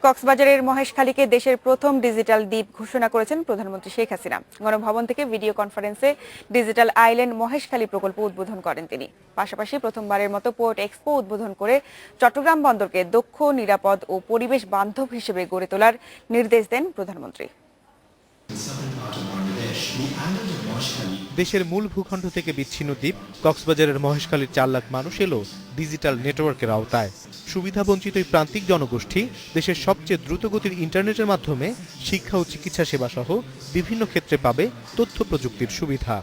কক্সবাজারের মহেশখালীকে দেশের প্রথম ডিজিটাল দ্বীপ ঘোষণা করেছেন প্রধানমন্ত্রী শেখ হাসিনা। গণভবন থেকে ভিডিও কনফারেন্সে ডিজিটাল আইল্যান্ড মহেশখালী প্রকল্প উদ্বোধন করেন তিনি। পাশাপাশি প্রথমবারের মতো পোর্ট এক্সপো উদ্বোধন করে চট্টগ্রাম বন্দরকে দক্ষ, নিরাপদ ও পরিবেশ বান্ধব হিসেবে গড়ে তোলার নির্দেশ দেন প্রধানমন্ত্রী। দেশের মূল ভূখণ্ড থেকে বিচ্ছিন্ন দ্বীপ কক্সবাজারের মহেশখালীর 4 লাখ মানুষ এলো ডিজিটাল নেটওয়ার্কের আওতায়। সুবিধাবঞ্চিত এই প্রান্তিক জনগোষ্ঠী দেশের সবচেয়ে দ্রুতগতির ইন্টারনেটের মাধ্যমে শিক্ষা ও চিকিৎসা সেবা সহ বিভিন্ন ক্ষেত্রে পাবে তথ্য প্রযুক্তির সুবিধা।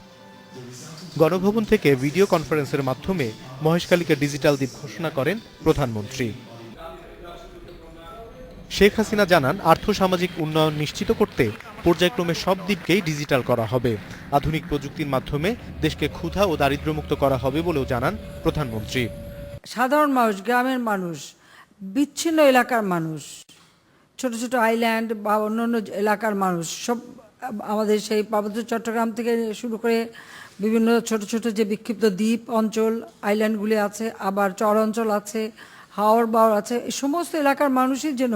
গণভবন থেকে ভিডিও কনফারেন্সের মাধ্যমে মহেশখালীকে ডিজিটাল দ্বীপ ঘোষণা করেন প্রধানমন্ত্রী। শেখ হাসিনা জানান, আর্থসামাজিক উন্নয়ন নিশ্চিত করতে পর্যায়ক্রমে সব দ্বীপকেই ডিজিটাল করা হবে। আধুনিক প্রযুক্তির মাধ্যমে দেশকে ক্ষুধা ও দারিদ্র্যমুক্ত করা হবে বলেও জানান প্রধানমন্ত্রী। সাধারণ মানুষ, গ্রামের মানুষ, বিচ্ছিন্ন এলাকার মানুষ, ছোট ছোট আইল্যান্ড বা অন্যান্য এলাকার মানুষ সব আমাদের সেই পার্বত্য চট্টগ্রাম থেকে শুরু করে বিভিন্ন ছোট ছোট যে বিক্ষিপ্ত দ্বীপ অঞ্চল আইল্যান্ডগুলি আছে, আবার চর অঞ্চল আছে, হাওর বাওর আছে, এই সমস্ত এলাকার মানুষই যেন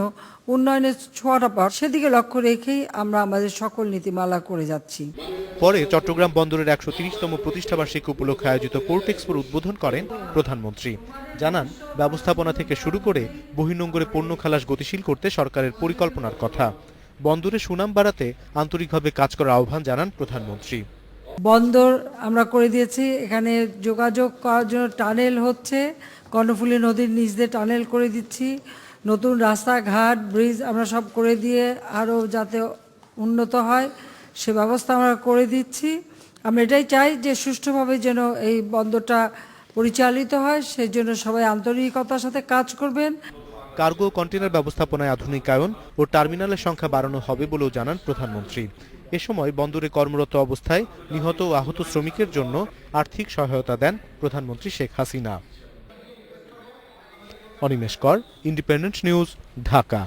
উন্নয়নের ছোঁয়াটা পায় সেদিকে লক্ষ্য রেখেই আমরা আমাদের সকল নীতিমালা করে যাচ্ছি। পরে চট্টগ্রাম বন্দরের 130তম প্রতিষ্ঠাবার্ষিকী উপলক্ষে আয়োজিত পোর্ট এক্সপোর উদ্বোধন করেন প্রধানমন্ত্রী। জানান, ব্যবস্থাপনা থেকে শুরু করে বহির্নোঙরে পণ্য খালাস গতিশীল করতে সরকারের পরিকল্পনার কথা। বন্দরের সুনাম বাড়াতে আন্তরিকভাবে কাজ করার আহ্বান জানান প্রধানমন্ত্রী। বন্দর আমরা করে দিয়েছি, এখানে যোগাযোগ করার জন্য টানেল হচ্ছে, কর্ণফুলী নদীর নিচ দিয়ে টানেল করে দিচ্ছি, নতুন রাস্তাঘাট ব্রিজ আমরা সব করে দিয়ে আরও যাতে উন্নত হয় সে ব্যবস্থা আমরা করে দিচ্ছি। আমরা এটাই চাই যে সুষ্ঠুভাবে যেন এই বন্দরটা পরিচালিত হয়, সেই জন্য সবাই আন্তরিকতার সাথে কাজ করবেন। কার্গো কন্টেনার ব্যবস্থাপনায় আধুনিকায়ন ও টার্মিনালের সংখ্যা বাড়ানো হবে বলেও জানান প্রধানমন্ত্রী। এ সময় বন্দরে কর্মরত অবস্থায় নিহত ও আহত শ্রমিকের জন্য আর্থিক সহায়তা দেন প্রধানমন্ত্রী শেখ হাসিনা। অনিমেষ কর, ইন্ডিপেন্ডেন্ট নিউজ, ঢাকা।